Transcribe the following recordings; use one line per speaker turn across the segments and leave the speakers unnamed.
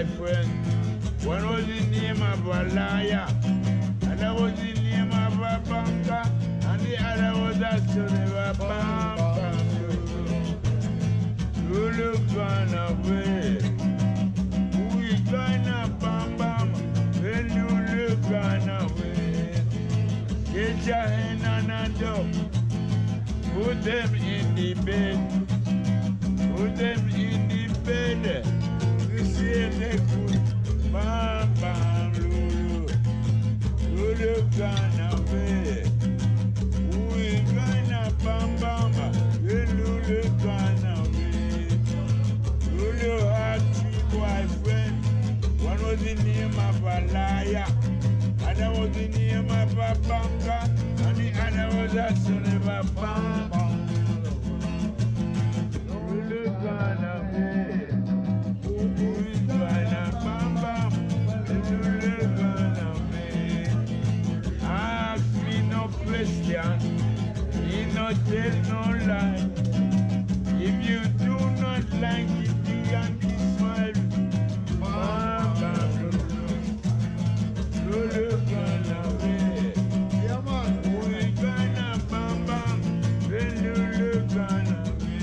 boyfriends. One was the name of a liar, another was the name of a banker, and the other was a son of a bam bam. Lulu gone away. Who is gonna bam bam? When Lulu gone away. Get your hand on a dog. Put them in the bed. Put them in the bed. You see they good. Bam bam Lulu. Lulu gone away. Who is gonna bam bam? When Lulu gone away. Lulu had 3 boyfriends. One was the name of a liar. Other was the name of a banker. And the other was a son of a bam bam. Lulu gone away. Who is gonna bam bam? Lulu gone away. Ask me no question. He no tell no lie. If you do not like it, you can be smile. Bam bam Lulu. Lulu gone away.
Yeah, man.
Who is gonna bam bam? When Lulu gone away.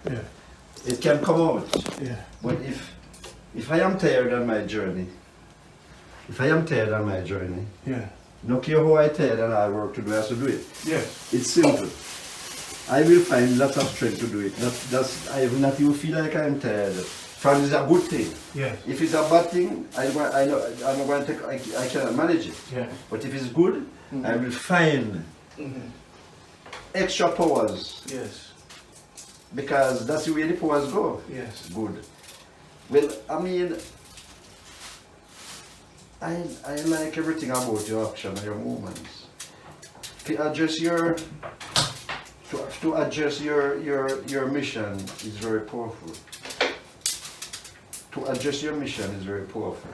Yeah.
It can come out.
Yeah.
But if I am tired on my journey,
Yeah.
no care how I tired and I work to do, I have to do it.
Yes.
It's simple. I will find lots of strength to do it. I will not even feel like I'm tired. Friend is a good thing.
Yes.
If it's a bad thing, I'm going to take, I cannot manage it.
Yeah.
But if it's good, I will find extra powers,
Yes.
because that's the way the powers go.
Yes.
Good. Well, I mean, I like everything about your action and your movements. To adjust your your mission is very powerful. To adjust your mission is very powerful.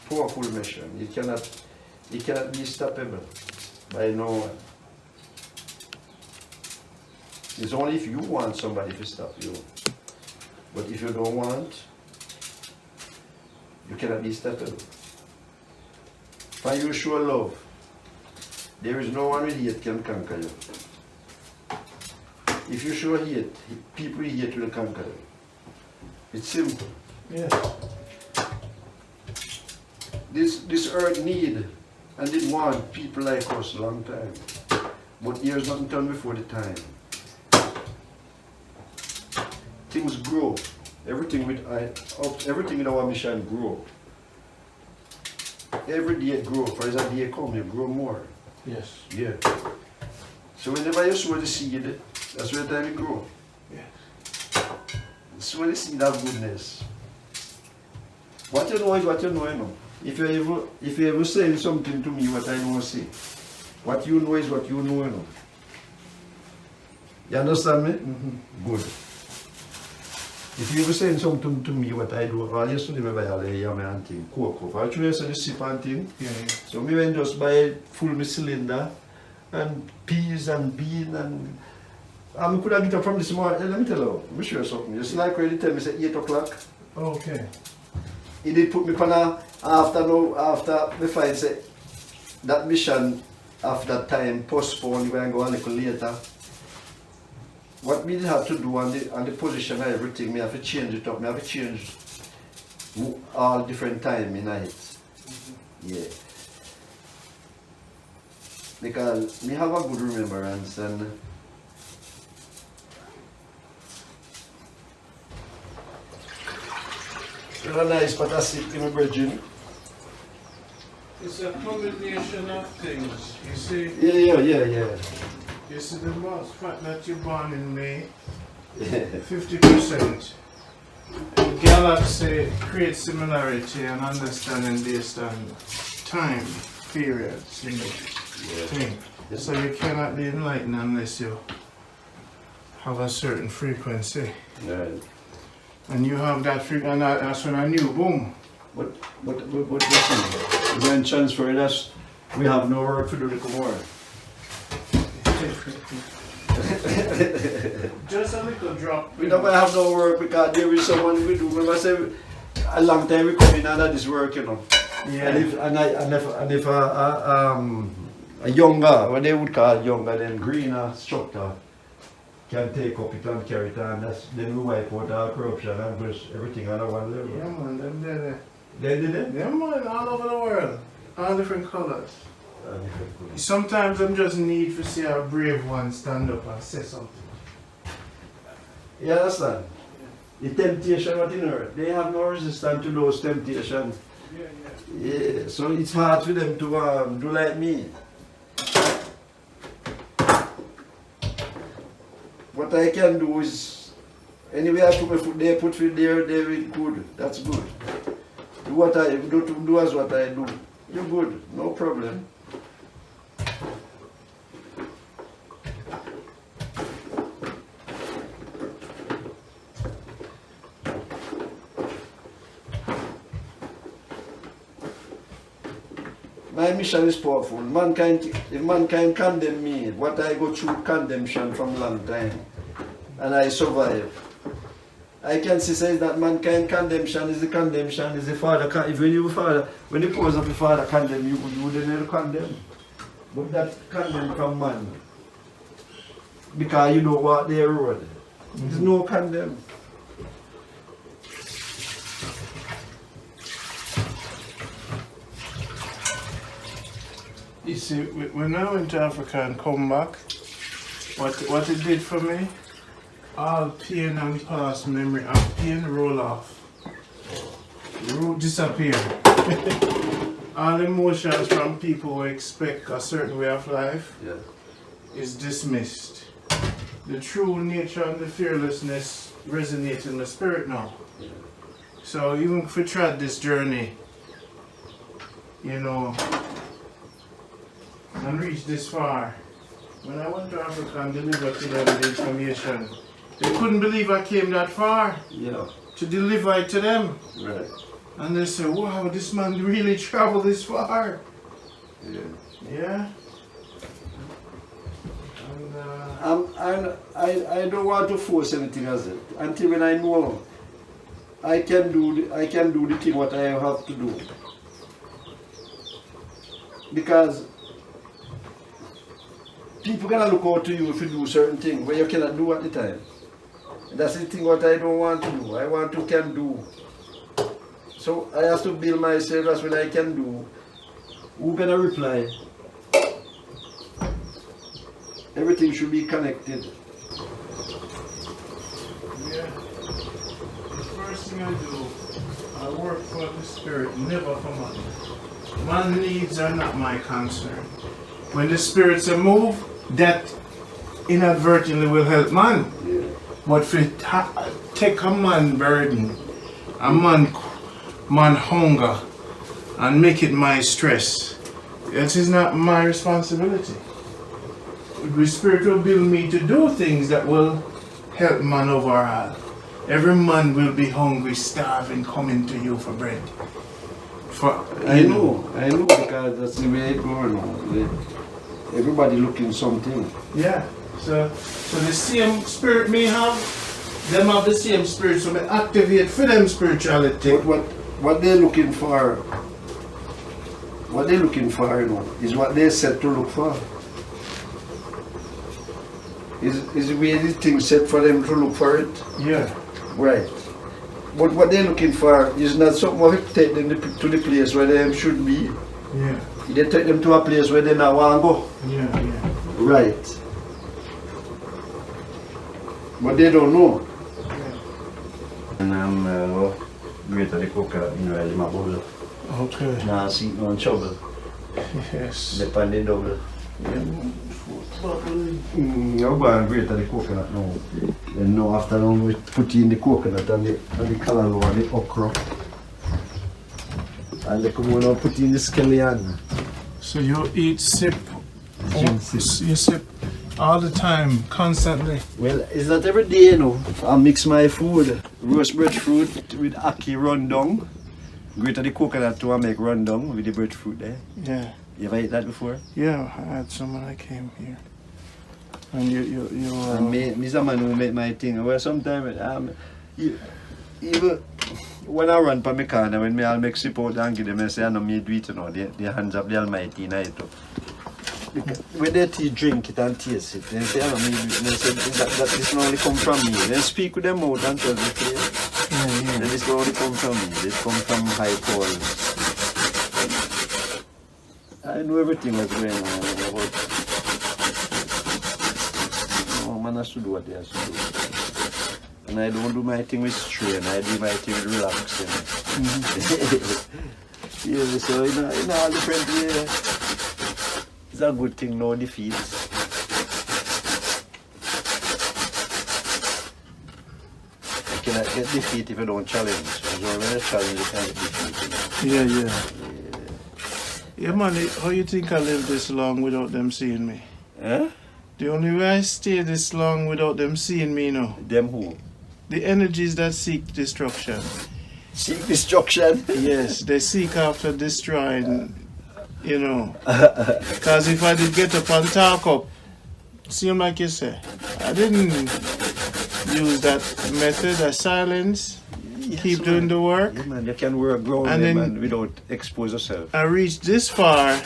Powerful mission. It cannot be stoppable by no one. It's only if you want somebody to stop you. But if you don't want, you cannot be stoppable. When you show love, there is no one with hate can conquer you. If you show hate, people with hate will conquer you. It's simple.
Yes.
This earth need and did want people like us a long time. But here's nothing done before the time. Things grow. Everything in our mission grow. Every day it grows. For as a day come, you grow more.
Yes.
Yeah. So whenever you sow the seed, that's where the time it grow.
Yes.
Sow the seed of goodness. What you know is what you know, you know. If you ever say something to me what I don't say, what you know is what you know, you know. You understand me?
Mm-hmm.
Good. If you ever say something to me what I do, I used to never buy all the yam and thing, cocoa. I try to say the sip and thing.
Yeah.
So me went just buy full me cylinder and peas and bean and I could have get up from this morning. Let me tell you, I'm sure something. Just like when they tell me say 8 o'clock.
Okay.
He did put me on a after the fight say that mission after that time postponed, we're going to go a little later. What we have to do on the position and everything, me have to change it up. Me have to change all different time in it. Yeah. Because me have a good remembrance and a nice but I sip in my bridging.
It's a combination of things. You see?
Yeah.
You see the most fact that you're born in May, 50%. And galaxy creates similarity and understanding based on time, periods, you know, thing. So you cannot be enlightened unless you have a certain frequency.
Right.
And you have that freak, and that's when I knew, boom.
But listen, when transfer us, we have no work to do the tomorrow.
Just a little drop.
We don't have no work because there is someone we do. Remember, I say a long time we come in under this work, you know.
Yeah.
And if a younger, what they would call younger than greener structure, can take up it and carry it on, then we wipe out all corruption and push everything on one level.
Yeah, man, them there.
They did it?
Yeah, man, all over the world. All different colors. Sometimes I'm just need to see a brave one stand up and say something.
You understand? The temptation what in earth, they have no resistance to those temptations. Yeah, so it's hard for them to do like me. What I can do is, anyway I put my foot there, put foot there, they will good. That's good. Do what I do as what I do. You're good, no problem. My mission is powerful. If mankind condemn me, what I go through condemnation from long time, and I survive. I can say that mankind condemnation is the father. If when the cause of the father condemn you, you wouldn't never condemn. But that condemn from man, because you know what they wrote. There's no condemn.
You see, when I went to Africa and come back, what it did for me, all pain and past memory and pain roll off. Disappear. All emotions from people who expect a certain way of life is dismissed. The true nature and the fearlessness resonate in the spirit now. So even if we tried this journey, you know, and reached this far, when I went to Africa and delivered to them the information, they couldn't believe I came that far to deliver it to them.
Right.
And they said, wow, this man really traveled this far. Yeah.
And I don't want to force anything as it. Until when I know I can do the thing what I have to do. Because people gonna look out to you if you do certain things where you cannot do at the time. That's the thing what I don't want to do. I want to can do. So I have to build myself as what I can do. Who gonna reply? Everything should be connected.
Yeah. The first thing I do, I work for the spirit, never for money. Man needs are not my concern. When the spirits are moved, that inadvertently will help man. But if it take a man burden, a man hunger, and make it my stress, that is not my responsibility. The spirit will build me to do things that will help man overall. Every man will be hungry, starving, coming to you for bread.
I know, because that's the way it goes now. Everybody looking something.
Yeah. So the same spirit me have, them have the same spirit, so I activate for them spirituality.
But what they're looking for, you know, is what they're set to look for. Is the way the thing set for them to look for it?
Yeah.
Right. But what they're looking for is not something that take them to the place where they should be.
Yeah.
They take them to a place where they now want to go.
Yeah.
Right. But they don't know.
Yeah.
And I'm greater the coconut mineral in my bowl.
Okay.
Now I see no trouble.
Yes.
Depend the double. I'm going greater the coconut now. And now afternoon we put in the coconut and the callaloo and the okra. And they come on and put in the scallion.
So you eat sip.
Drink sip.
You sip. All the time, constantly.
Well, it's not every day, you know. I mix my food. Roast breadfruit with ackee rundown. Grate the coconut to make rundown with the breadfruit there.
Yeah.
You ever eat that before?
Yeah, I had some when I came here. And you
And me a man who make my thing. Well, sometimes even when I run for my corner, when I'll make sip out and give them, I say, I know me do it, you know, the hands of the Almighty in it. When they drink it and taste it, they say, I know me do it. And they say, that this not only come from me. They speak with them out and tell me, and this not only come from me, this come from high calls. I know everything was going on. No, man has to do what they have to do. And I don't do my thing with strain, I do my thing with relaxing. Yeah, so in all different ways, it's a good thing, no defeats. You cannot get defeat if you don't challenge. So when you challenge, you can't get defeat.
Yeah. Yeah, man, how you think I live this long without them seeing me?
Eh?
The only way I stay this long without them seeing me, you know.
Them who?
The energies that seek destruction.
Seek destruction?
Yes, they seek after destroying, you know. Because if I did get up and talk up, seem like you say, I didn't use that method of silence. Yes, keep doing the work.
Yeah, man, you can work ground and then without expose yourself.
I reached this far,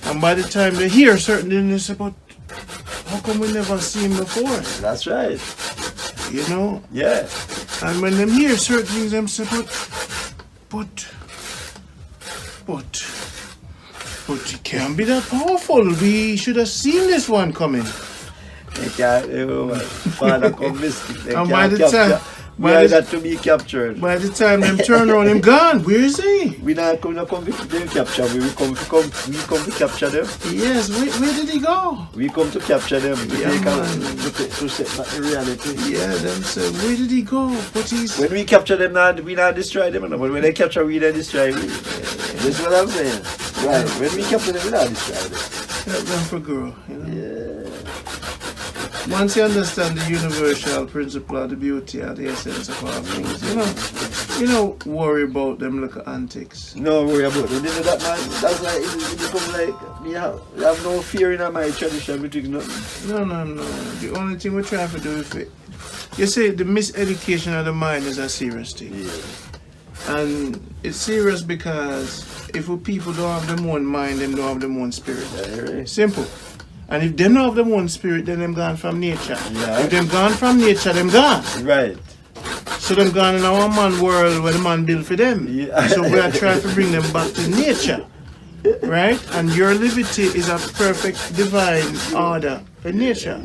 and by the time they hear certain things, they say, but how come we never seen before?
That's right.
You know?
Yeah.
And when them hear certain things, them say, but it can't be that powerful. We should have seen this one coming.
They can't, Father come mystic. They
and
can't
by the
capture.
time,
We are not to be captured.
By the time them turn around, him gone. Where is he?
We not come to capture. We come to capture them.
Yes. Where did he go?
We come to capture them. To
Yeah,
take
man.
to set back the reality.
Yeah. Them say, where did he go? But he's.
When we capture them, we not destroy them. But when they capture, we they destroy. That's what I'm saying. Right. When we capture them, we not destroy them.
Help them for grow. You know?
Yeah.
Once you understand the universal principle of the beauty of the essence of all things, you don't worry about them little antics.
No worry about them. You know that, man, that's like, it becomes like, you have no fear in my tradition between nothing.
No. The only thing we're trying to do is it. You say the miseducation of the mind is a serious thing.
Yeah.
And it's serious because if people don't have their own mind, them don't have their own spirit.
Yeah, right.
Simple. And if they don't have their own spirit, then them gone from nature.
Yeah.
If them gone from nature, them gone.
Right.
So them gone in our man world where the man built for them.
Yeah.
So we are trying to bring them back to nature. Right? And your liberty is a perfect divine order in nature.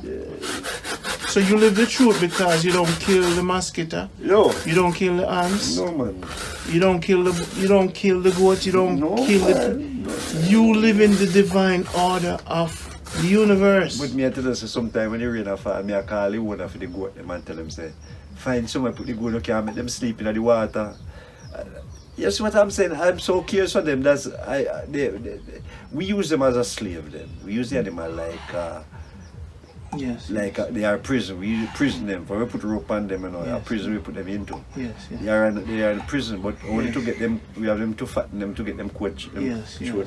So you live the truth because you don't kill the mosquito.
No.
You don't kill the ants.
No, man.
You don't kill the goat. You don't kill
man.
You live in the divine order of the universe.
But me I tell you sometimes when the rain fall, me I call the owner for the goat them and tell them say, find somewhere put the goat who can make them sleep in the water. You see what I'm saying? I'm so curious for them. That's we use them as a slave then. We use the animal like
yes.
Like they are prison. We prison them. For we put rope on them and all.
Yes.
A prison we put them into.
Yes.
They are in prison, but only to get them. We have them to fatten them to get them cut.
Yes.
You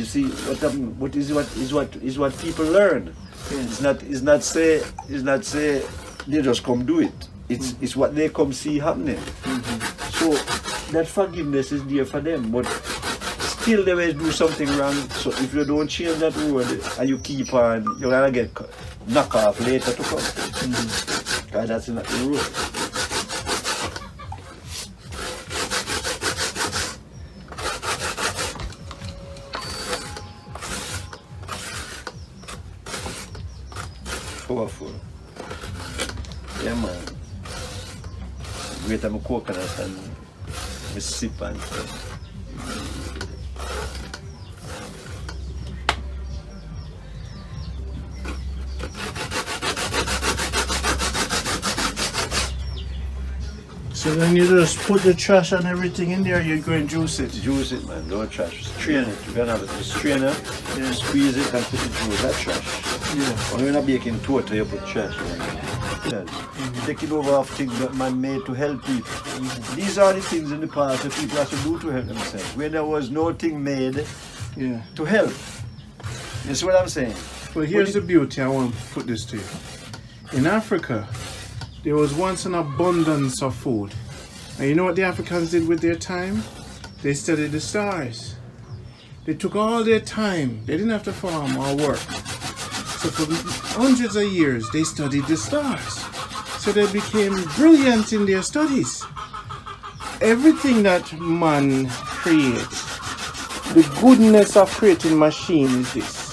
see what is what people learn.
Yes.
It's not say they just come do it. It's what they come see happening. So that forgiveness is there for them, but still they will do something wrong. So if you don't change that word and you keep on, you're gonna get knocked off later to come. Because that's not the rule. Powerful. Yeah, man. Great, I'm a coconut and I sip and
So then you just put the trash and everything in there, you're going to juice it.
Juice it, man. Don't trash. Strain it. You're gonna have it. Strain it,
Yeah.
squeeze it and put it through that trash. Yeah. When you're not baking total, you put trash. Taking over of things that man made to help people. These are the things in the past that people have to do to help themselves. When there was no thing made to help. You see what I'm saying?
Well, here's the beauty. I want to put this to you. In Africa, there was once an abundance of food. And you know what the Africans did with their time? They studied the stars. They took all their time. They didn't have to farm or work. So for hundreds of years, they studied the stars. So they became brilliant in their studies. Everything that man creates, the goodness of creating machine is this.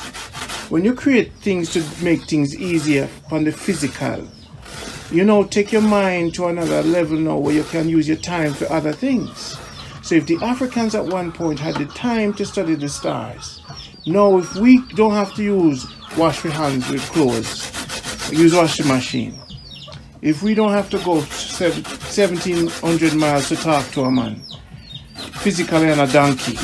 When you create things to make things easier on the physical, you know, take your mind to another level now where you can use your time for other things. So if the Africans at one point had the time to study the stars, now if we don't have to wash our hands with clothes, use washing machine. If we don't have to go 1,700 miles to talk to a man, physically on a donkey.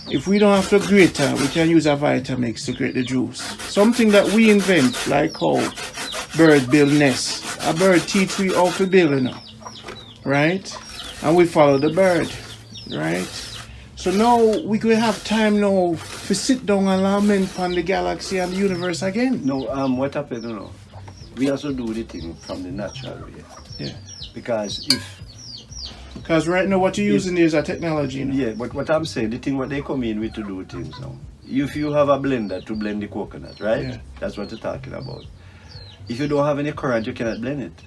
If we don't have to grater, we can use a Vitamix to grate the juice. Something that we invent, like how bird build nests. A bird teach we how to build, you know, right? And we follow the bird, right? So now we could have time now to sit down and lament on the galaxy and the universe again.
No, what happened, you know, we also do the thing from the natural way.
Yeah.
Because
right now what you're using is a technology, you know?
Yeah, but what I'm saying, the thing what they come in with to do things now. If you have a blender to blend the coconut, right?
Yeah.
That's what you're talking about. If you don't have any current, you cannot blend it.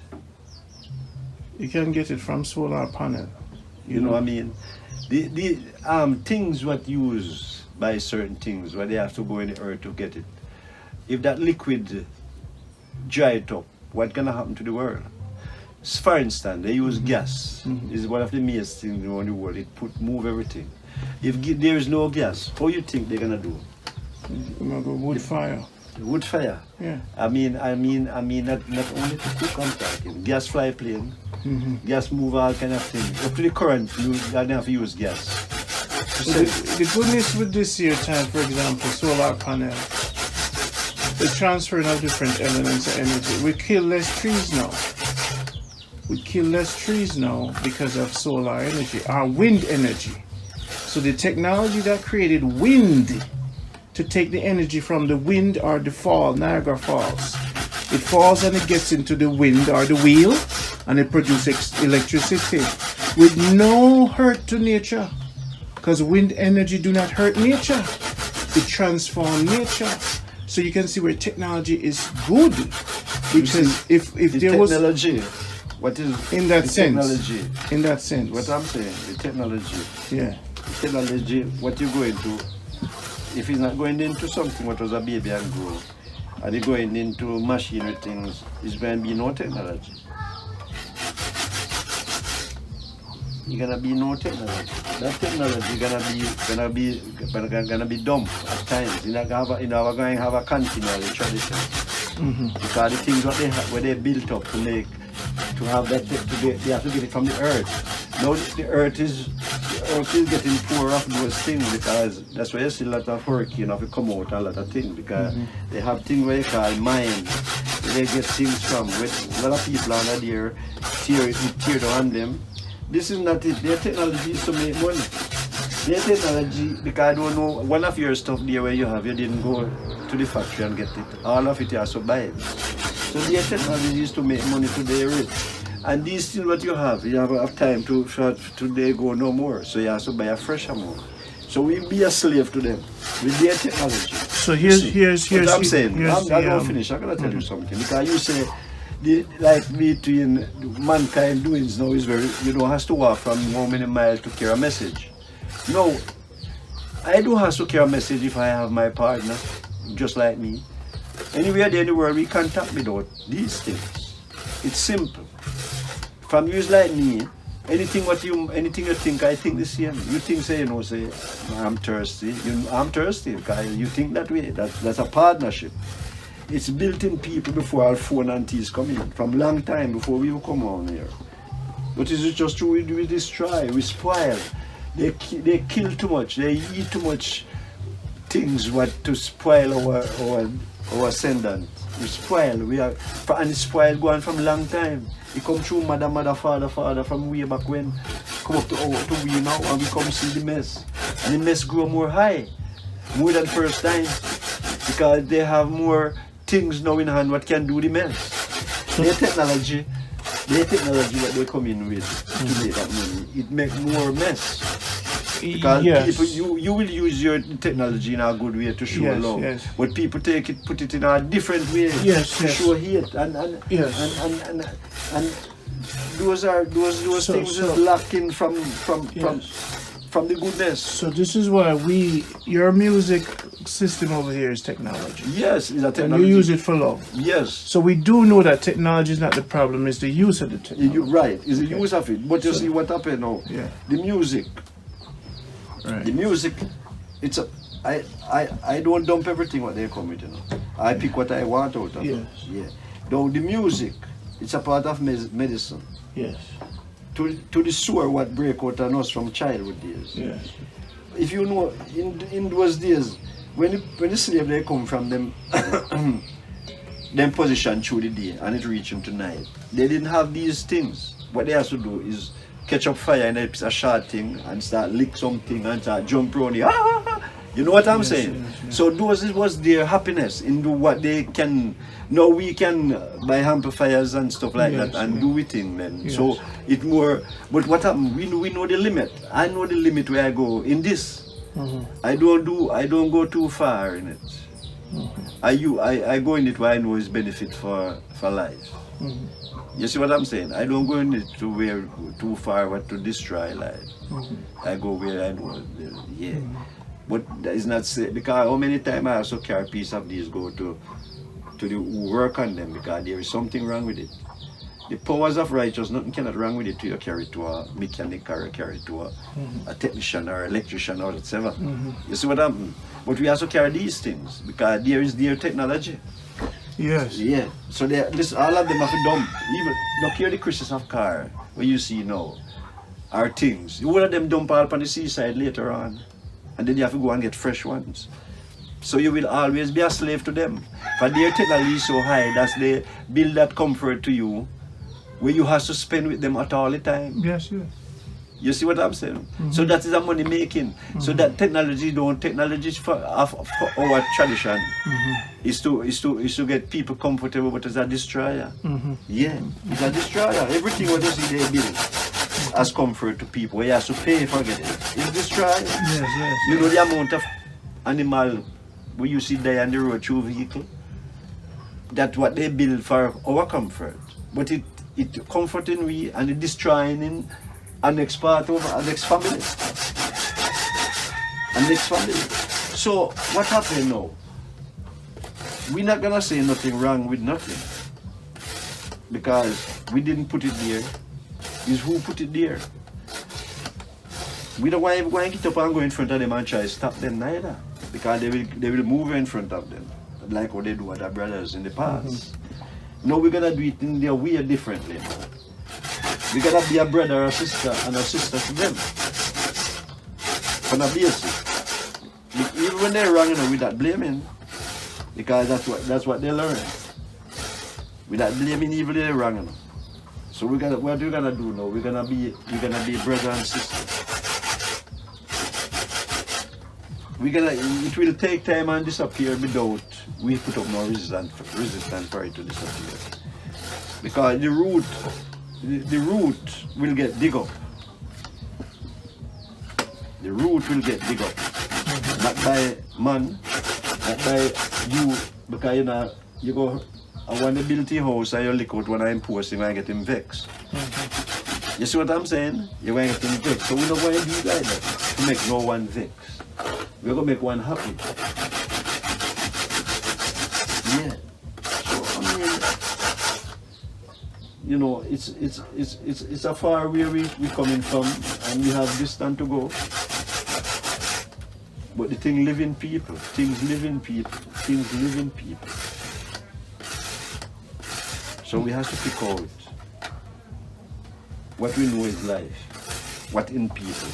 You can get it from solar panel.
You know what I mean? The things what used by certain things, where they have to go in the earth to get it. If that liquid dried up, what's gonna happen to the world? For instance, they use gas. It's one of the main things around the world. It move everything. If there is no gas, how you think they're gonna do?
Wood fire.
Wood fire.
Yeah.
I mean, not only to cook, I'm talking. Gas fly plane, gas move all kind of things. Up to the current, you don't have to use gas.
So the goodness with this here time, for example, solar panel, the transferring of different elements of energy. We kill less trees now. We kill less trees now because of solar energy, or wind energy. So the technology that created wind to take the energy from the wind or the fall, Niagara Falls. It falls and it gets into the wind or the wheel and it produces electricity with no hurt to nature. Because wind energy do not hurt nature. It transforms nature. So you can see where technology is good. Because if there was
technology, what is
in that
the
sense?
Technology?
In that sense.
What I'm saying, the technology.
Yeah.
The technology, what you going to, if he's not going into something what was a baby and grow, and he's going into machinery things, it's going to be no technology. It's gonna be no technology. That technology gonna be dumb at times. You're going to have a continual tradition. Because the things what where they built up to have that, they have to get it from the earth. Now the earth is getting poor of those things, because that's why you see a lot of hurricane have to come out, a lot of things, because they have things where you call mine, where they get things from, with a lot of people under there tear down them. This is not it. Their technology is to make money. Their technology, because I don't know, one of your stuff there where you didn't go to the factory and get it. All of it you have to buy it. So their technology is to make money to their rich. And these things what you have time to they go no more. So you have to buy a fresh amount. So we be a slave to them with their technology.
So here's
what I'm saying. I'm not finished. I'm gonna tell you something. Because you say like between mankind doings now is you don't have to walk from how many miles to carry a message. No, I do have to carry a message if I have my partner, just like me. Anywhere in the world we can't talk without these things. It's simple. From you like me, anything you think, I think the same. You think say I'm thirsty. I'm thirsty because you think that way. That's a partnership. It's built in people before our phone and teas come in, from long time before we come on here. But is it just true? We destroy, we spoil. They kill too much, they eat too much things what to spoil our ascendant. We spoil. And it's spoiled going from long time. It come through mother, father from way back when. Come up to we now and we come see the mess. And the mess grow more high. More than first time. Because they have more things now in hand what can do the mess. Their technology that they come in with to make that money, it make more mess. Because people, you will use your technology in a good way to show love, but people put it in a different way to show hate, and those things is lacking from the goodness.
So this is why your music system over here is technology.
Yes, it's a technology.
And you use it for love.
Yes.
So we do know that technology is not the problem, it's the use of the technology.
You're right, it's the use of it. But you see what happened now?
Yeah.
The music.
Right.
The music, I don't dump everything what they come with, you know. I pick what I want out of it. Yeah. Though the music, it's a part of medicine.
Yes.
To the sore what break out on us from childhood days.
Yes.
If you know, in those days, when the slave they come from them, them position through the day and it reach them to night, they didn't have these things. What they have to do is catch up fire and a short thing and start lick something and start jump around it. You know what I'm saying? Yes. So those was their happiness in do what they can. Now we can buy amplifiers and stuff like that and do it in then. Yes. So it more. But what happened? We know the limit. I know the limit where I go in this. I don't go too far in it. I go in it where I know is benefit for life. You see what I'm saying? I don't go in it to where too far but to destroy life. I go where I know. But that is not say, because how many times I also carry a piece of these go to the who work on them because there is something wrong with it. The powers of righteousness, nothing cannot wrong with it to you carry to a mechanic or carry to a technician or electrician or whatever. You see what I mean? But we also carry these things because there is their technology.
Yes.
Yeah. So all of them have to dump. Even look here the Christians of car where you see now are things. All of them dump all on the seaside later on. And then you have to go and get fresh ones. So you will always be a slave to them. But their technology is so high that they build that comfort to you where you have to spend with them at all the time.
Yes.
You see what I'm saying? So that is a money making. So that technology for our tradition is to get people comfortable, but it's a destroyer. Yeah, it's a destroyer. Everything what you see they build as comfort to people, where you have to pay for it. It's destroyer.
Yes.
You know the amount of animal where you see die on the road through vehicle? That's what they build for our comfort. But it comforting we and it destroying in our next part of our next family. So what happened now? We're not gonna say nothing wrong with nothing. Because we didn't put it there. It's who put it there. We don't want to get up and go in front of them and try to stop them neither. Because they will move in front of them. Like what they do with our brothers in the past. Now we're gonna do it in their way differently now. We gotta be a brother or a sister and a sister to them. On a basis. Even when they're wrong, we're not blaming. Because that's what they learn. We're not blaming even if they're wrong. So what we're gonna do now? We're gonna be brother and sister. It will take time and disappear without we put up no resistance for it to disappear. Because the root will get dig up. The root will get dig up. Not by man, not by you, because you go, I want to build a house and you look out when I impose him and get him vexed. You see what I'm saying? You're going to get him vexed. So we're not going to do it like that to make no one vexed. We're going to make one happy. Yeah. So, I mean, you know, it's a far where we coming from and we have distance to go. But the thing live in people. Things live in people. Things live in people. So we have to pick out what we know is life, what in people,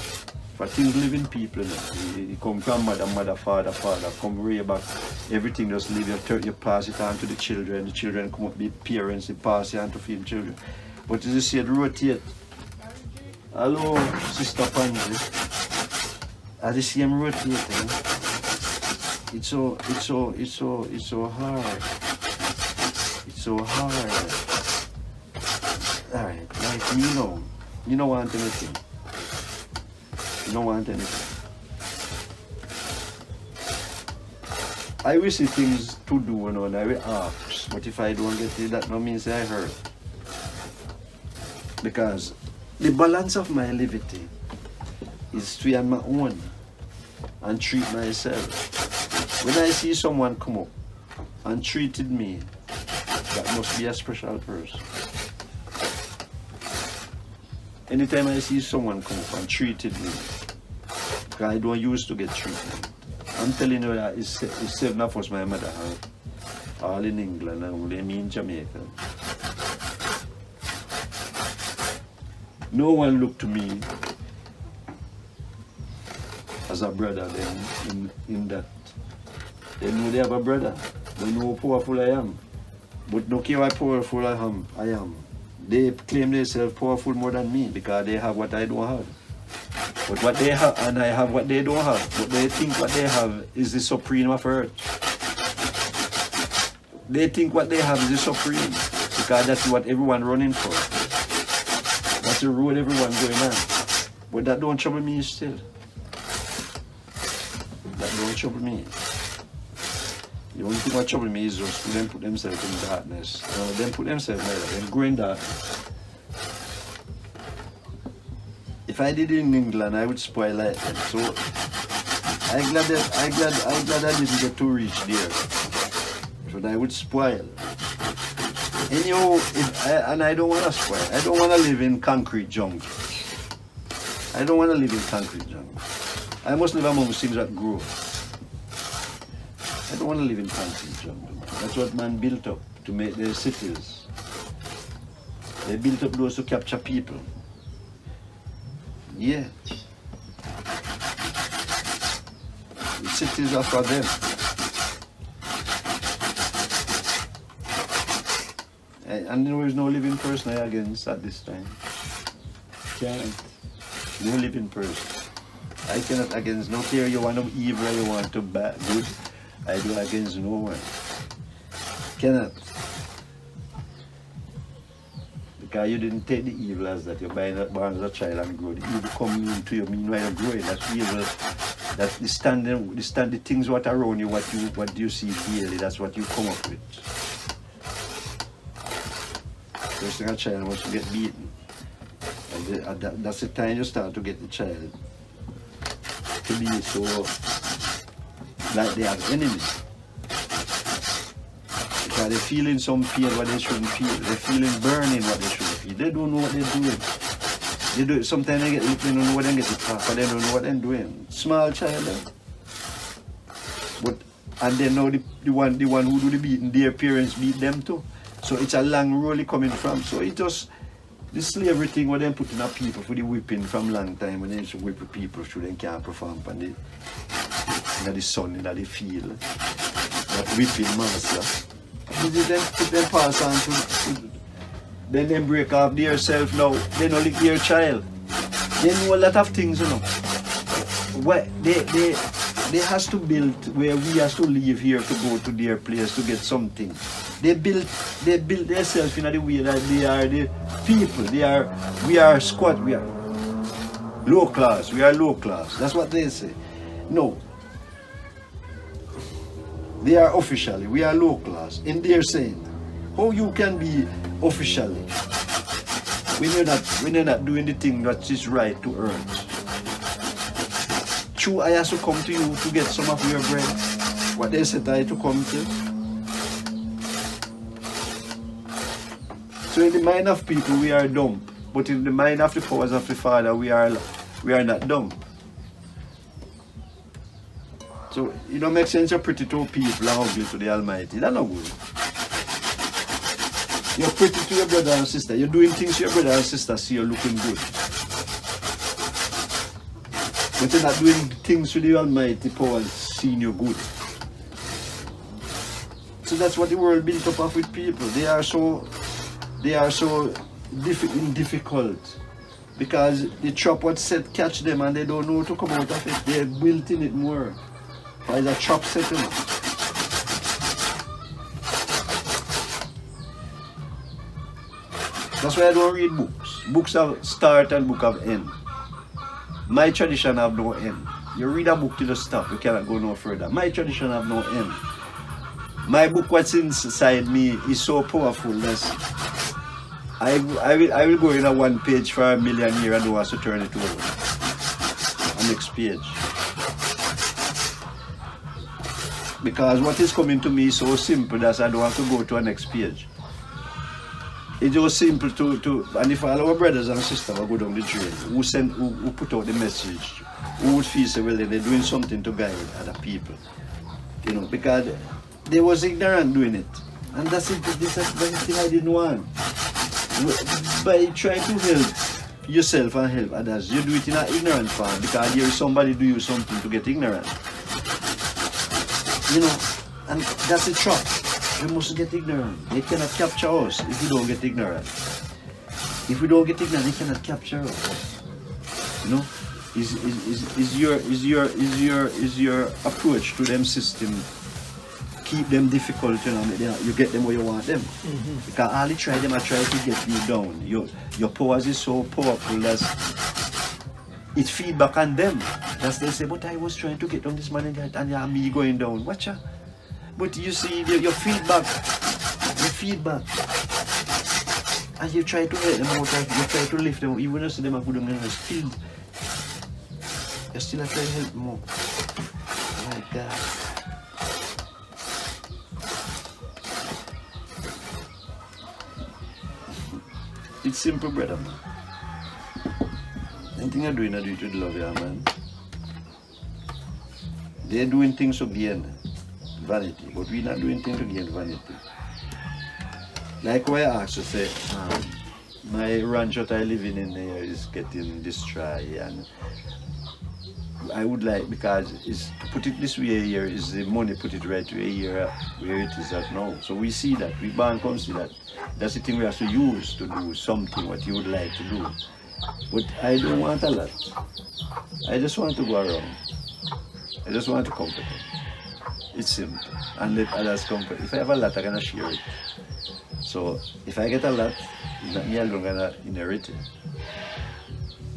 For things living people, you know. You come from mother, father, come way back. Everything just live, you pass it on to the children come up, be parents, they pass it on to feed children. But as you see it rotate. Hello, Sister Pansy. As you see him rotating, it's so hard. It's so hard. Alright, like you don't want anything. You don't want anything. I will see things to do, you know, and I will ask. But if I don't get it, that no means I hurt. Because the balance of my levity is to be on my own and treat myself. When I see someone come up and treated me, that must be a special person. Anytime I see someone come up and treated me, because I don't used to get treatment. I'm telling you that it's 7 of us, my mother have, all in England and only me in Jamaica. No one looked to me as a brother then in that. They know they have a brother. They know how powerful I am. But no care how powerful I am. They claim themselves powerful more than me because they have what I don't have. But what they have, and I have what they don't have. But they think what they have is the supreme of earth. They think what they have is the supreme because that's what everyone running for. That's the road everyone going on. But that don't trouble me still. That don't trouble me. The only thing that trouble me is just them put themselves in darkness. Them put themselves like that. Them go in darkness. If I did it in England, I would spoil like them. So I'm glad I didn't get to reach there. So I would spoil. Anyhow, and I don't want to spoil. I don't want to live in concrete jungle. I don't want to live in concrete jungle. I must live among things that grow. I don't want to live in concrete jungle. That's what man built up to make their cities. They built up those to capture people. Yeah. The cities are for them. And there is no living person against at this time. Can't. No living person. I cannot against no care you want to evil, you want to bad good. I do against no one. Cannot. Because you didn't take the evil as that. You're born as a child and grow. The evil coming into you, meanwhile you're growing. That's evil. That's the things what around you, what do you see daily, that's what you come up with. First thing a child wants to get beaten. And that's the time you start to get the child to be so like they have enemies. Because they're feeling some pain what they shouldn't feel. They're feeling burning what they shouldn't feel. They don't know what they're doing. They do it. Sometimes they don't know what they get it for, they don't know what they're doing. Small child. But and then now the one who do the beating, their parents beat them too. So it's a long road coming from. So it just the slavery thing what they putting up people for the whipping from long time when they used to whip people so they can't perform and the sun in the field. That whipping master. Then put them pass on to then they break off their self now. They don't lick their child. They know a lot of things, you know. What they has to build where we has to leave here to go to their place to get something. They build themselves in the way that they are the people. We are squat, we are low class, we are low class. That's what they say. No. They are officially, we are low class. In their saying, how you can be officially when you're not doing the thing that is right to earn. True, I have to come to you to get some of your bread. What they said I to come to. So in the mind of people we are dumb, but in the mind of the powers of the Father we are not dumb. So it don't make sense you're pretty to people and ugly to the Almighty. That's not good. You're pretty to your brother and sister. You're doing things to your brother and sister see you're looking good. But you're not doing things with the Almighty power seeing you good. So that's what the world built up of with people. They are so difficult because the trap what set catch them and they don't know to come out of it. They're built in it more. Why is a trap setting? That's why I don't read books. Books have start and book have end. My tradition have no end. You read a book till you stop, you cannot go no further. My tradition have no end. My book, what's inside me, is so powerful that I will go in a 1 page for a million years and don't want to turn it over. The next page. Because what is coming to me is so simple that I don't have to go to a next page. It's just simple to and if all our brothers and sisters will go down the train, who put out the message, who would feel so well that they're doing something to guide other people. You know, because they was ignorant doing it. And that's it, that's the thing I didn't want. By trying to help yourself and help others, you do it in an ignorant form because there is somebody do you something to get ignorant. You know, and that's the trap. You must get ignorant. They cannot capture us if we don't get ignorant. If we don't get ignorant, they cannot capture us. You know, is your approach to them system keep them difficult, you know, you get them where you want them. Because all they try them are trying to get you down. Your powers is so powerful that it's feedback on them. That's they say, but I was trying to get down this man and me going down. Watch ya. But you see your feedback. And you try to help them out, you try to lift them, even though them are good and you still try to help them out. Oh my God. It's simple, brother, man. Anything you're doing, I do it with love, yeah, man. They're doing things to gain vanity, but we're not doing things to gain vanity. Like what I asked to say, my ranch that I live in here is getting destroyed, and I would like, because it's, to put it this way here, is the money put it right to a year where it is at now. So we see that, we born come see that. That's the thing we have to use to do something what you would like to do. But I don't want a lot. I just want to go around. I just want to comfort them. It's simple. And let others comfort. If I have a lot, I'm gonna share it. So if I get a lot, it's not me alone gonna inherit it.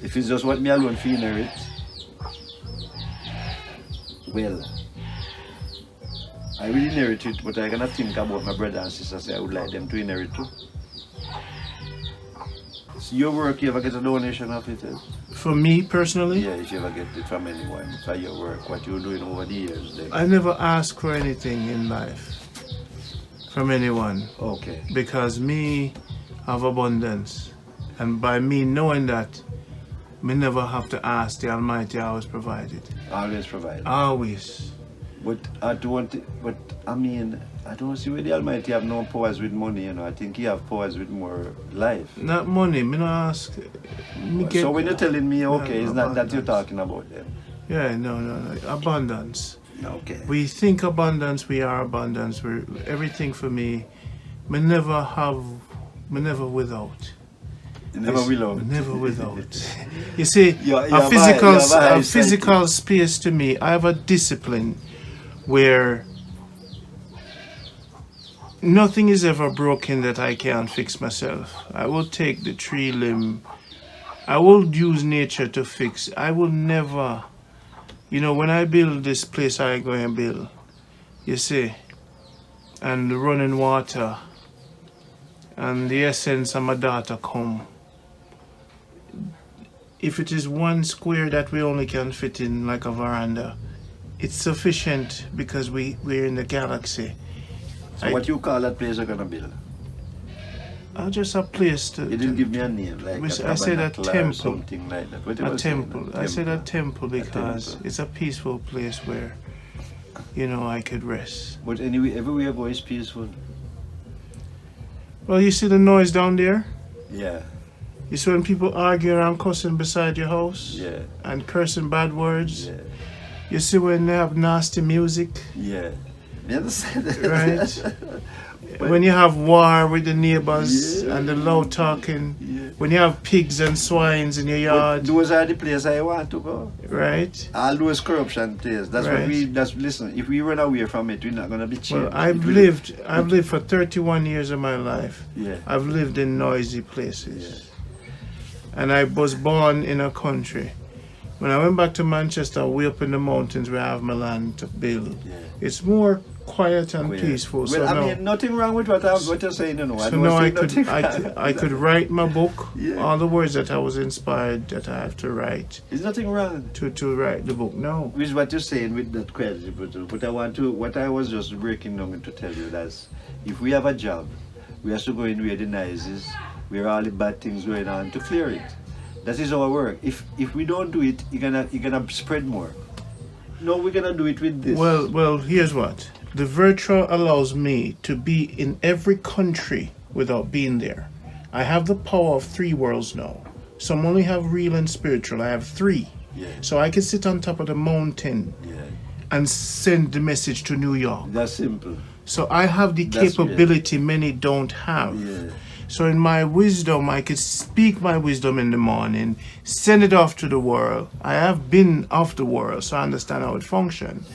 If it's just what me alone feel inherit, well, I will inherit it, but I'm gonna think about my brother and sisters. I would like them to inherit too. So your work, you ever get a donation of it?
For me personally?
Yeah, if you ever get it from anyone, for your work, what you're doing over the years. Then.
I never ask for anything in life from anyone.
Okay.
Because me have abundance. And by me knowing that, me never have to ask. The Almighty always provided.
Always provide.
Always.
But I don't see where the Almighty have no powers with money, you know. I think he have powers with more life.
Not money, me not ask.
So when you're telling me, okay, it's not that you're talking about them.
Yeah, no. Abundance.
Okay.
We think abundance, we are abundance. We're everything for me. Me never without.
Never without.
Never without. You see, a physical space to me, I have a discipline where nothing is ever broken that I can't fix myself. I will take the tree limb. I will use nature to fix. I will never, you know, when I build this place I go and build, you see, and the running water and the essence of my daughter come. If it is 1 square that we only can fit in like a veranda, it's sufficient because we're in the galaxy.
So what you call that place you're gonna build?
Just a place to...
You didn't give me a name, like
I said a temple.
Something like that.
A temple. I said a temple because it's a peaceful place where, you know, I could rest.
But anyway, everywhere you go is peaceful.
Well, you see the noise down there?
Yeah.
You see when people arguing and cussing beside your house?
Yeah.
And cursing bad words?
Yeah.
You see when they have nasty music?
Yeah. You understand?
Right? When you have war with the neighbors
Yeah.
and the loud talking,
Yeah.
when you have pigs and swines in your yard,
Those are the places I want to go.
right?
All those corruption places. That's what
Right.
listen, if we run away from it, we're not gonna be changed.
Well, I've lived for 31 years of my life.
Yeah.
I've lived in noisy places. And I was born in a country. When I went back to Manchester, way up in the mountains where I have my land to build,
Yeah.
it's more quiet and
Well,
peaceful.
Well,
so
I
now,
mean, nothing wrong with what you're saying, you know.
so
don't
now
say
I could,
nothing
I could write my book,
Yeah.
all the words that I was inspired that I have to write,
There's nothing wrong
to write the book. No.
with what you're saying with that quality, but what I was just breaking down to tell you that's if we have a job, we have to go in where the noise is, where all the bad things going on to clear it. That is our work. If we don't do it, you're gonna spread more. No, we're gonna do it with this.
Well, here's what. The virtual allows me to be in every country without being there. I have the power of 3 worlds now. Some only have real and spiritual. I have 3.
Yeah.
So I can sit on top of the mountain
Yeah.
and send the message to New York.
That's simple.
So I have the
That's
capability many don't have.
Yeah.
So in my wisdom, I could speak my wisdom in the morning, send it off to the world. I have been off the world, so I understand how it functions.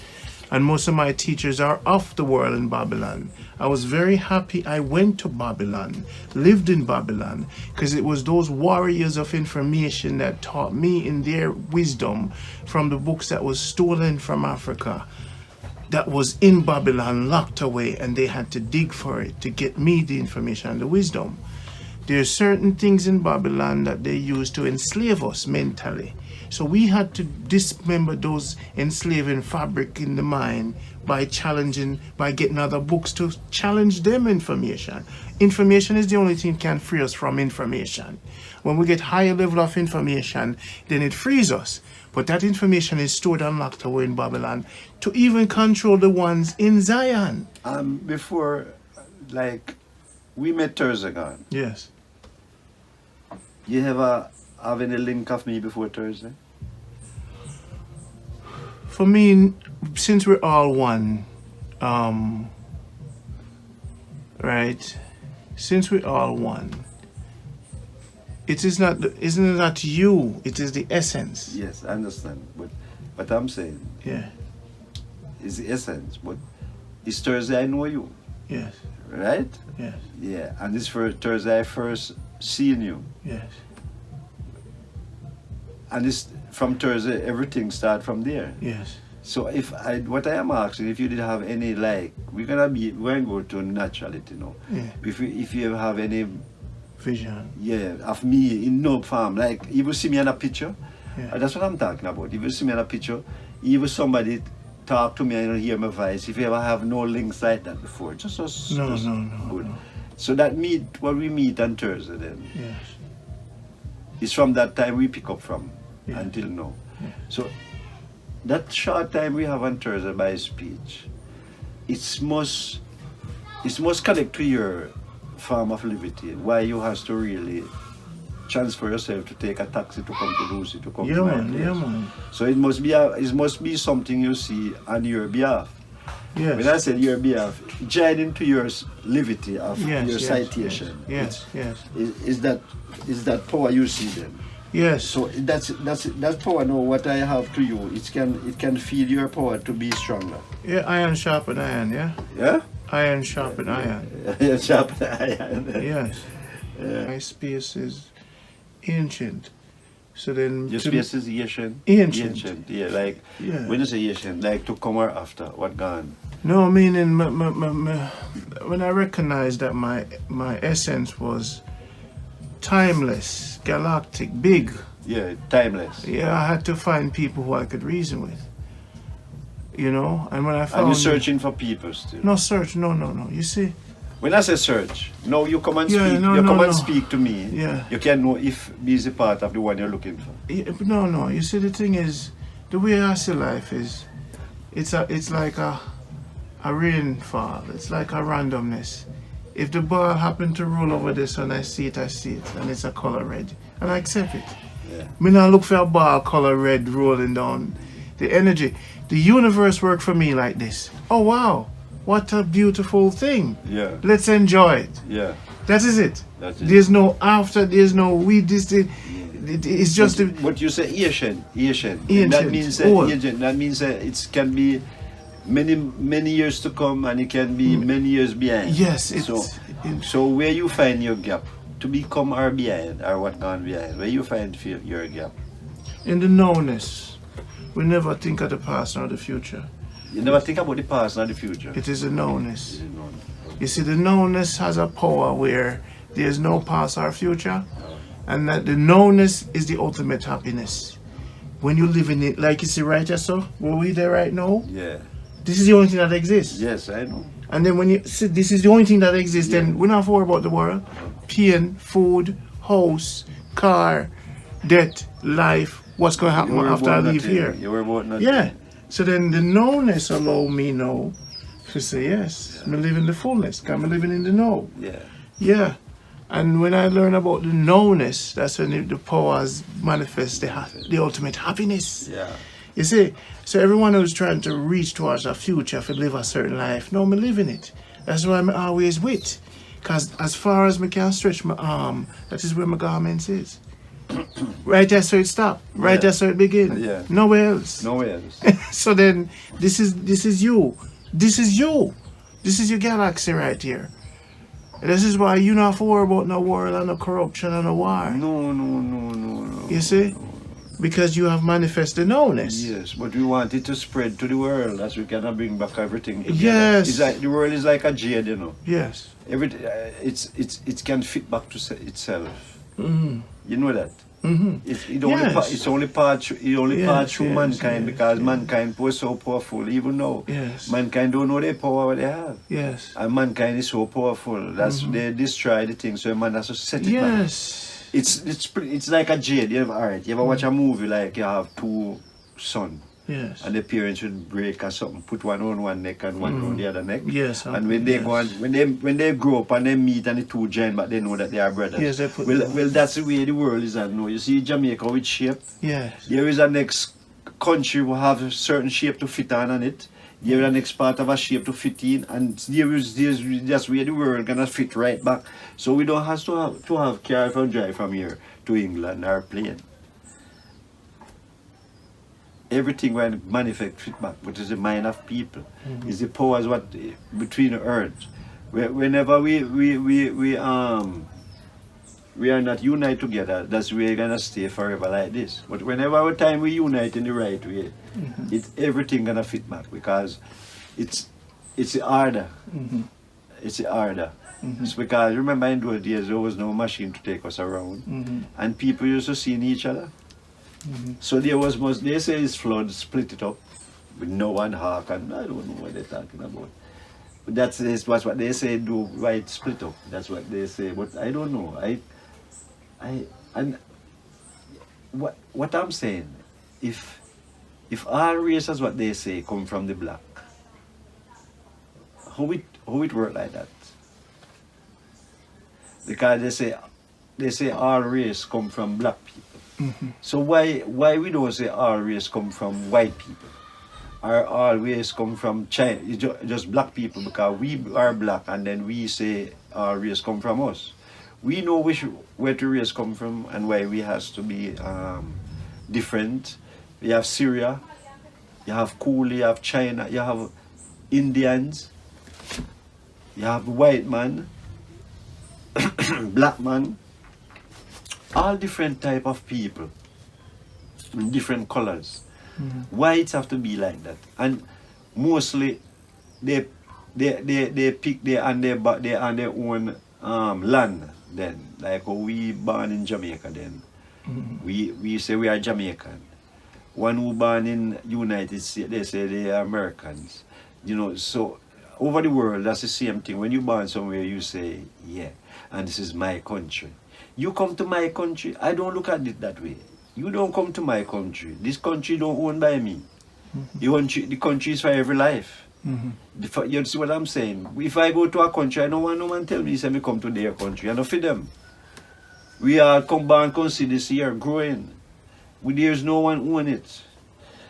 And most of my teachers are off the world in Babylon. I was very happy I went to Babylon, lived in Babylon, because it was those warriors of information that taught me in their wisdom from the books that was stolen from Africa, that was in Babylon, locked away, and they had to dig for it to get me the information and the wisdom. There are certain things in Babylon that they used to enslave us mentally. So we had to dismember those enslaving fabric in the mind by getting other books to challenge them information. Information is the only thing that can free us from information. When we get higher level of information, then it frees us. But that information is stored and locked away in Babylon to even control the ones in Zion.
Before, like, we met Thursday.
Yes.
You ever have any link of me before Thursday?
For me, since we're all one, right? Since we're all one, isn't it not you? It is the essence.
Yes, I understand. But what I'm saying
Yeah.
is the essence. But it's Thursday I know you,
Yes.
right?
Yes.
Yeah, and this for Thursday I first seen you.
Yes.
And this from Thursday everything start from there.
Yes.
So what I am asking, if you did have any we're gonna go to naturality now.
Yeah.
If you ever have any
Vision.
of me in no form, like if you see me in a picture,
Yeah.
that's what I'm talking about. If you see me in a picture, if somebody talk to me and hear my voice, if you ever have no links like that before, just
No.
good. So that what we meet on Thursday then,
Yes.
is from that time we pick up from
Yeah.
until now.
Yeah.
So that short time we have on Thursday by speech, it's most connect to your form of liberty, why you have to really transfer yourself to take a taxi to come to Lucy, to come
Yeah,
to my
man.
place.
Yeah, man.
So it must be something you see on your behalf.
Yes.
When I said your behalf, joining to your liberty of
Yes,
your
yes,
citation.
Yes. Yes.
Is that power you see then?
Yes.
So that's power now what I have to you. It can feed your power to be stronger.
Yeah, iron sharpen iron, yeah?
Yeah?
Iron sharpen iron.
Sharp iron.
Yes. My space is ancient. So then
Your space is ancient.
Ancient.
Yeah, like
Yeah.
when you say ancient, like to come or after, what gone?
No, meaning when I recognized that my essence was timeless, galactic, big,
Yeah, timeless.
yeah, I had to find people who I could reason with. You know, and when I found
And you're searching for people still.
no search, no. You see,
When I say search, no, you come and
Yeah,
speak.
no,
you
no,
come and
no.
speak to me.
Yeah.
You can know if me is a part of the one you're looking for.
yeah, but no. You see, the thing is, the way I see life is, it's like a rainfall. It's like a randomness. If the ball happen to roll over this and I see it, and it's a color red, and I accept it.
Yeah.
Me now look for a ball color red rolling down. The energy, the universe work for me like this. Oh wow, what a beautiful thing.
Yeah.
Let's enjoy it.
Yeah.
That is it.
That's it.
There's no after, there's no we, this, it's just the...
What you say, Asian.
Ancient,
That means
old.
Asian. That means it can be many years to come, and it can be many years behind.
Yes, it's...
So where you find your gap to become or behind, or what gone behind? Where you find your gap?
in the knowness. We never think of the past nor the future.
You never think about the past nor the future.
It is the knowness.
You know.
You see, the knowness has a power where there is no past or future, and that the knowness is the ultimate happiness. When you live in it, like you see right here, so where we there right now,
Yeah.
this is the only thing that exists.
Yes, I know.
And then when you see this is the only thing that exists,
Yeah.
then we're not worried about the world. Pain, food, house, car, death, life, what's going to happen after I leave here.
You were about nothing.
Yeah. So then the knowness allow me now to say, yes, I'm living in the fullness, because I'm living in the know.
Yeah.
Yeah. And when I learn about the knowness, that's when the powers manifest the ultimate happiness.
Yeah.
You see, so everyone who's trying to reach towards a future to live a certain life, no, me living it. That's why I'm always with. Because as far as me can stretch my arm, that is where my garments is. Right there so it stop. Right
Yeah.
there so it begin.
Yeah.
Nowhere else.
Nowhere else.
So then this is you. This is you. This is your galaxy right here. This is why you not have to worry about no world and no corruption and no war.
No.
You see? Because you have manifested knownness.
Yes, but we want it to spread to the world. That's we cannot bring back everything together.
Yes.
It's like the world is like a jade, you know.
Yes.
It can fit back to itself.
Mm-hmm.
You know that.
Mm-hmm.
It's only part through mankind,
yes,
because
yes.
mankind was so powerful. Even though
Yes.
mankind don't know their power what they have.
Yes.
And mankind is so powerful. That's they destroy the thing, so man has to set it back.
Yes.
It's like a jade. You ever watch a movie like you have two sons,
Yes.
and the parents would break or something, put one on one neck and one on the other neck.
Yes.
And when they go and when they grow up and they meet and the two join, but they know that they are brothers.
Yes, they put
well, that's the way the world is now. You see Jamaica with shape.
Yes.
There is a next country who have a certain shape to fit on it. There is a next part of a shape to fit in, and there's that's where the world gonna fit right back. So we don't have to have car from drive from here to England or plane. Everything when manifest fit back, which is the mind of people, is the powers what between the earth. Whenever we are not united together, that's where we're gonna stay forever like this. But whenever our time we unite in the right way, it's everything gonna fit back, because it's the order. It's the order. It's because remember in those days there was no machine to take us around, and people used to see each other. So there was they say it's flood split it up with no one Ark, and I don't know what they're talking about. But that's what they say do, right, split up. That's what they say, but I don't know. And what I'm saying, if all races what they say come from the black, how it work like that? Because they say all race come from black people. So why we don't say all race come from white people, or all race come from China? It's just black people, because we are black, and then we say all race come from us. We know where the race come from and why we has to be different. You have Syria, you have Cooley, you have China, you have Indians, you have white man, black man, all different type of people in different colors. Why it have to be like that? And mostly they pick their own land. Then, like we born in Jamaica, then we say we are Jamaican. One who born in United States, they say they are Americans. You know, so over the world that's the same thing. When you born somewhere, you say, yeah, and this is my country. You come to my country, I don't look at it that way. You don't come to my country. This country don't owned by me. The country is for every life. You see what I'm saying? If I go to a country, I don't want no man tell me, say me come to their country. I don't feed them. We are come back and come see this year growing. There's no one own it.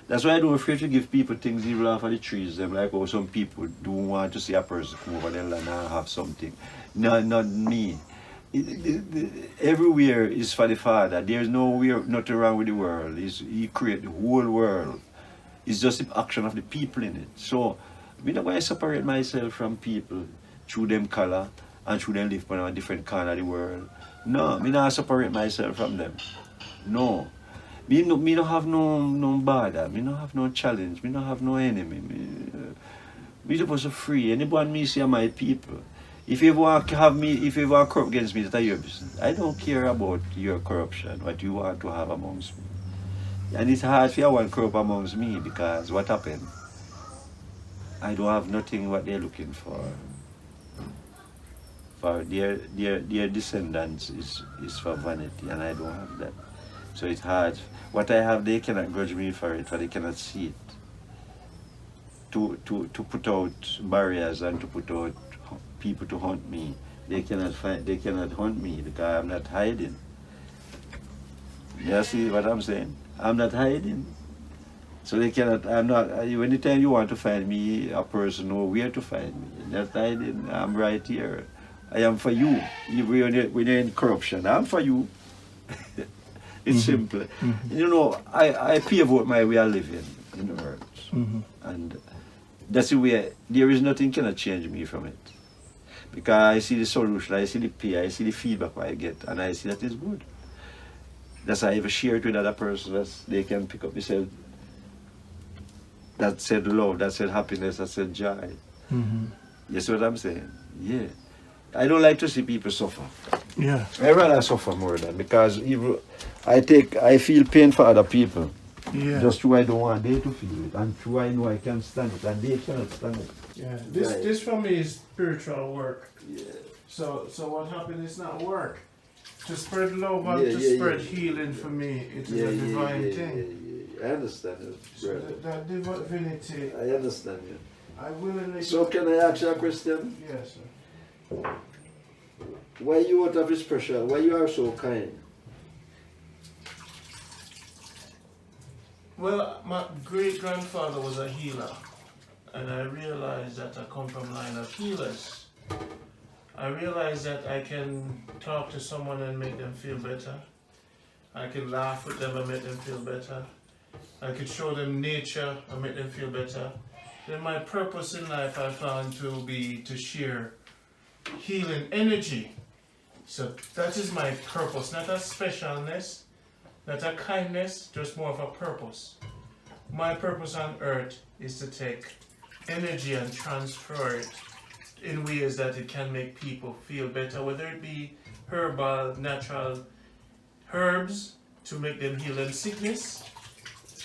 That's why I don't afraid to give people things even off of the trees. Them like how some people don't want to see a person come over their land and have something. No, not me. Everywhere is for the Father. There's nowhere, nothing wrong with the world. He created the whole world. It's just the action of the people in it. So, I'm not going to separate myself from people through them color and through them live on a different corner of the world. No, I'm not separate myself from them. No. Me don't have no bother. Me don't have no challenge. Me don't have no enemy. Me supposed to free. Anyone me say my people. If you want to have me, if you want to corrupt against me, that's your business. I don't care about your corruption, what you want to have amongst me. And it's hard for you want corrupt amongst me because what happened? I don't have nothing what they're looking for. For their descendants is for vanity, and I don't have that. So it's hard. What I have, they cannot grudge me for it, for they cannot see it. To put out barriers and to put out people to hunt me, they cannot hunt me because I'm not hiding. You see what I'm saying? I'm not hiding. So they cannot, I'm not, anytime you want to find me, a person know where to find me. Not hiding, I'm right here. I am for you. When you're in corruption, I'm for you. It's simple. You know, I pave out my way of living in the world. And that's the way, there is nothing cannot change me from it. Because I see the solution, I see the pay, I see the feedback I get, and I see that it's good. That's why I even share it with other persons, they can pick up themselves. That said love, that said happiness, that said joy. You see what I'm saying? Yeah. I don't like to see people suffer.
Yeah.
I rather suffer more than because even I feel pain for other people.
Yeah.
Just true I don't want they to feel it, and true I know I can stand it, and they cannot stand it.
Yeah. This for me is spiritual work.
Yeah.
So what happened is not work. To spread love and to spread healing for me, it is a divine thing.
I understand it.
So that divinity.
I understand you.
I willingly.
So can I ask you a question?
Yes, sir.
Why you out of this pressure? Why you are so kind?
Well, my great-grandfather was a healer, and I realized that I come from a line of healers. I realized that I can talk to someone and make them feel better. I can laugh with them and make them feel better. I could show them nature and make them feel better. Then my purpose in life I found to be to share healing energy. So that is my purpose, not a specialness, not a kindness, just more of a purpose. My purpose on earth is to take energy and transfer it in ways that it can make people feel better, whether it be herbal, natural herbs to make them heal in sickness,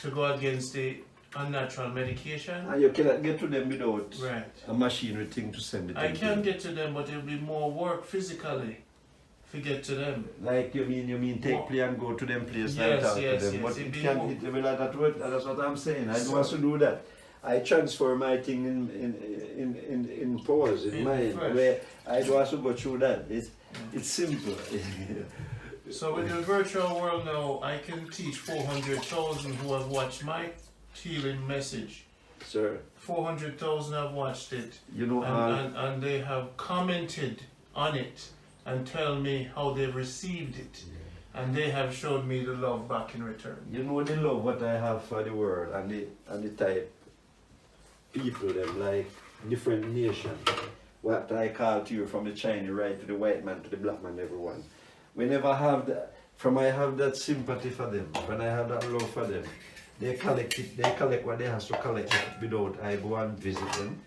to go against the unnatural medication.
And you cannot get to them without
Right.
a machinery thing to send it.
I can get to them, but it will be more work physically to get to them.
Like you mean take play and go to them place
Yes,
and talk
yes,
to them.
yes,
But
it'd
it
be
can
more-
it will not that work. That's what I'm saying. I don't want to do that. I transfer my thing in powers, in mind,
flesh.
where I don't have to go through that. It's simple.
So in the virtual world now, I can teach 400,000 who have watched my healing message.
Sir,
400,000 have watched it.
you know
And they have commented on it and tell me how they've received it. And they have showed me the love back in return.
you know the love what I have for the world and the type people them like different nations. What I call to you from the Chinese right to the white man to the black man, everyone. Whenever I have that, I have that sympathy for them, when I have that love for them, they collect it, they collect what they have to collect it without I go and visit them.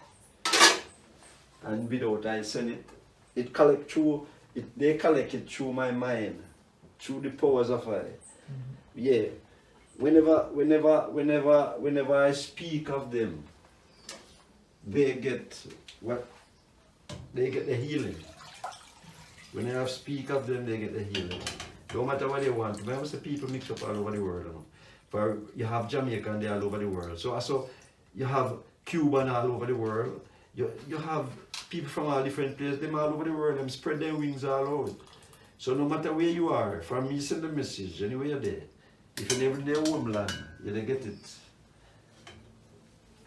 And without I send it, they collect it through my mind, through the powers of I. Yeah. Whenever I speak of them, they get what? They get the healing. When I speak of them, they get the healing. No matter what they want. Remember, the people mix up all over the world. For you have Jamaica and they're all over the world. So you have Cuba and all over the world. You have people from all different places, them all over the world, them spread their wings all out. So no matter where you are, from me send the message, anywhere you're there, if you're never in their homeland, you don't get it.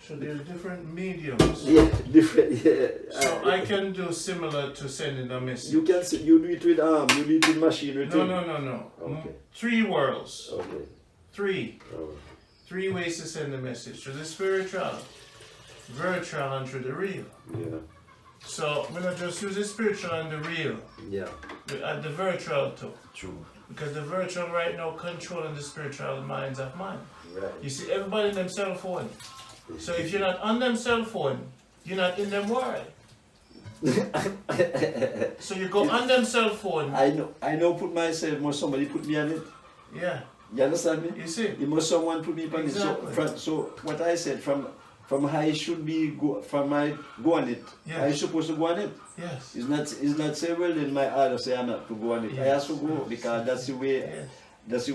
So there's different mediums.
Yeah, different, yeah.
So I can do similar to sending a message.
You can see, you do it with arm, you do it with machinery too.
No.
Okay.
3 worlds.
Okay.
3.
Oh.
3 ways to send the message. Through the spiritual, virtual, and through the real.
Yeah.
So we're not just use the spiritual and the real.
Yeah.
We add the virtual too.
True.
Because the virtual right now controlling the spiritual minds of man.
Right.
You see everybody in them cell phone. So if you're not on them cell phone, you're not in them world. So you go on them cell phone.
I know put myself, must somebody put me on it.
Yeah.
You understand me?
You see?
You must someone put me on
Exactly.
it. So what I said from I should be from I go on it.
Yes.
I supposed to go on it.
Yes.
It's not say well then my order say I'm not to go on it. I have to go because that's the way
Yes.
that's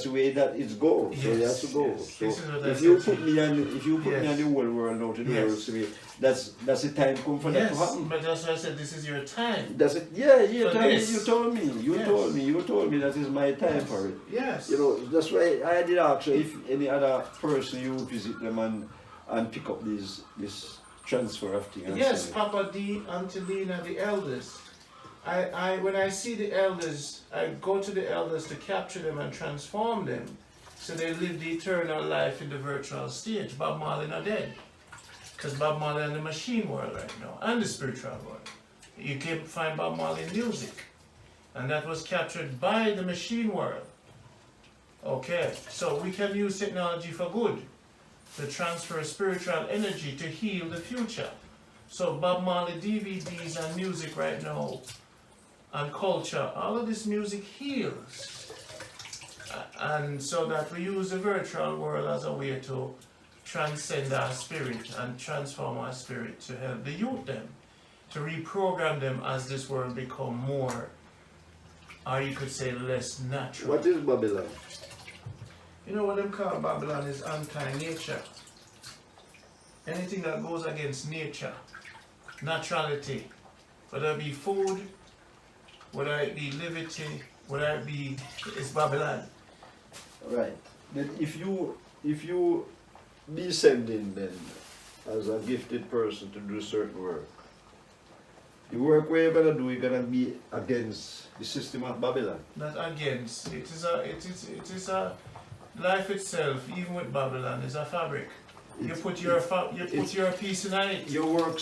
the way that it goes. So you have to go.
Yes. This is
So
what I
if you
said
put me on
Yes.
the whole world now to do
Yes.
that's the time come for that to
Yes,
happen.
but that's why I said this is your time.
That's it. Yeah,
For this.
you told me. You
Yes.
told me that is my time
Yes.
for it.
Yes.
You know, that's why I did ask you if any other person you would visit them and pick up this transfer of things.
Yes, Papa D, Auntie Lena, the elders. I when I see the elders, I go to the elders to capture them and transform them so they live the eternal life in the virtual stage. Bob Marley not dead. Because Bob Marley in the machine world right now, and the spiritual world. You can find Bob Marley in music. And that was captured by the machine world. Okay, so we can use technology for good. To transfer spiritual energy to heal the future. So Bob Marley DVDs and music right now, and culture, all of this music heals. And so that we use the virtual world as a way to transcend our spirit and transform our spirit to help the youth them, to reprogram them as this world become more, or you could say less natural.
What is Babylon?
You know what them call Babylon is anti-nature. Anything that goes against nature, naturality, whether it be food, whether it be liberty, whether it be, it's Babylon.
Right. Then if you be sending then as a gifted person to do certain work, the work where you're gonna do, you're gonna be against the system of Babylon.
Not against. It is a life itself, even with Babylon, is a fabric. You put your piece in it.
Your work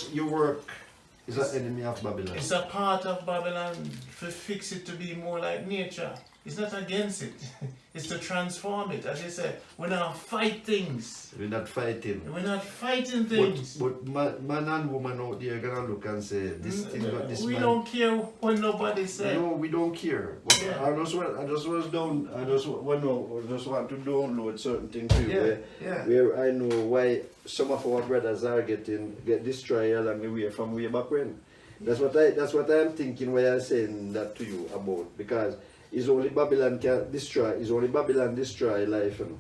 is an enemy of Babylon.
It's a part of Babylon to fix it to be more like nature. It's not against it. It's to transform it. As I say, we're not fight things.
We're not fighting.
We're not fighting things.
But man and woman out there gonna look and say, this thing got this
We
man.
don't care what nobody says.
No, we don't care. But
Yeah.
I just want to download certain things to you
Yeah.
where I know why some of our brothers are get destroyed along the way from way back when. That's what I'm thinking when I'm saying that to you about, because it's only Babylon can destroy. It's only Babylon destroy life, you know.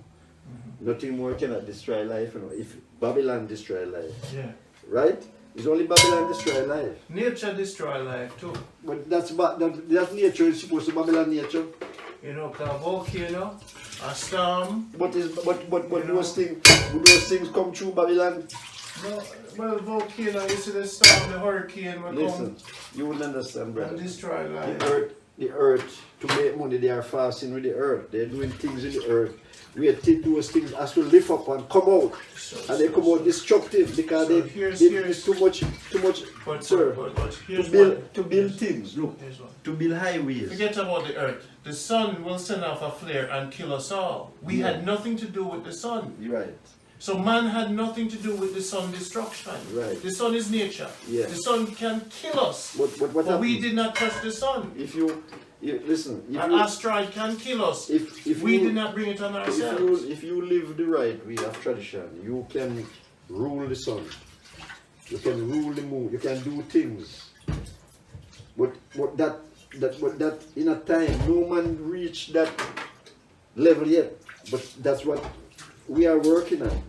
Nothing more cannot destroy life, you know. If Babylon destroy life,
Yeah.
right? It's only Babylon destroy life.
Nature destroy life too.
But that nature is supposed to Babylon nature.
You know, a volcano, a storm.
But those things come through Babylon.
No, well, volcano, you see the storm, the hurricane will
Listen, you wouldn't understand,
come
brother.
and destroy life.
The earth, to make money, they are fasting with the earth. They're doing things in the earth. We think those things has to lift up and come out. And they come out destructive because
So
they
here's-
too much,
But
sir.
here's
To build
one.
things, look,
Here's one.
to build highways.
Forget about the earth. The sun will send off a flare and kill us all. We
Yeah.
had nothing to do with the sun.
You're right.
So man had nothing to do with the sun destruction.
Right.
The sun is nature.
Yeah.
The sun can kill us.
What
But we
happened?
did not touch the sun.
If you listen,
An asteroid can kill us.
if
We
you,
did not bring it on ourselves.
if you live the right way of tradition, you can rule the sun. You can rule the moon. You can do things. But that in a time, no man reached that level yet. But that's what we are working on.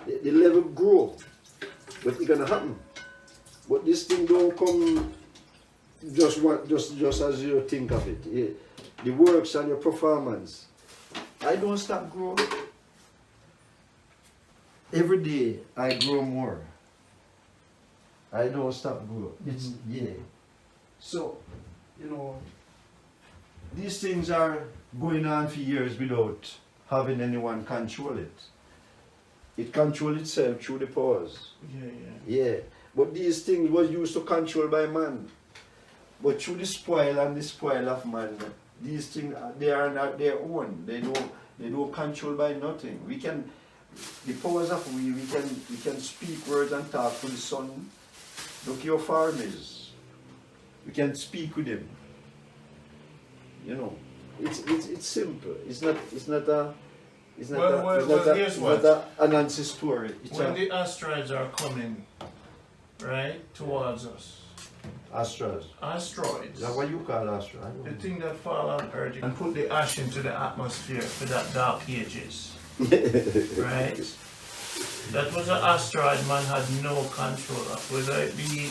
the level grow. But it's gonna happen. But this thing don't come just as you think of it. The works and your performance. I don't stop growing. Every day I grow more. I don't stop growing. It's yeah. So, you know, these things are going on for years without having anyone control it. It controls itself through the powers. Yeah. But these things was used to control by man. But through the spoil and the spoil of man, these things they are not their own. They don't control by nothing. We can, the powers of we can speak words and talk to the sun. Look your farmers. We can speak with him. You know, it's simple. It's not an answer story.
When the asteroids are coming, right, towards us.
Asteroids.
Asteroids.
Is that what you call asteroids?
The thing that fall on Earth and put the ash into the atmosphere for that dark ages. Right? That was an asteroid man had no control of, whether it be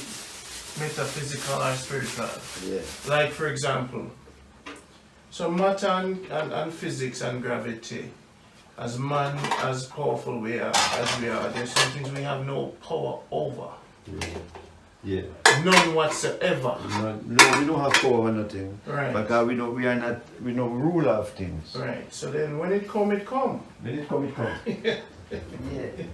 metaphysical or spiritual.
Yeah.
Like for example, so matter and physics and gravity, as man, as powerful as we are, there's some things we have no power over.
Yeah.
None whatsoever.
No, we don't have power or nothing.
Right.
Because we don't rule of things.
Right. So then when it come, it come.
When it come, it come. Yeah.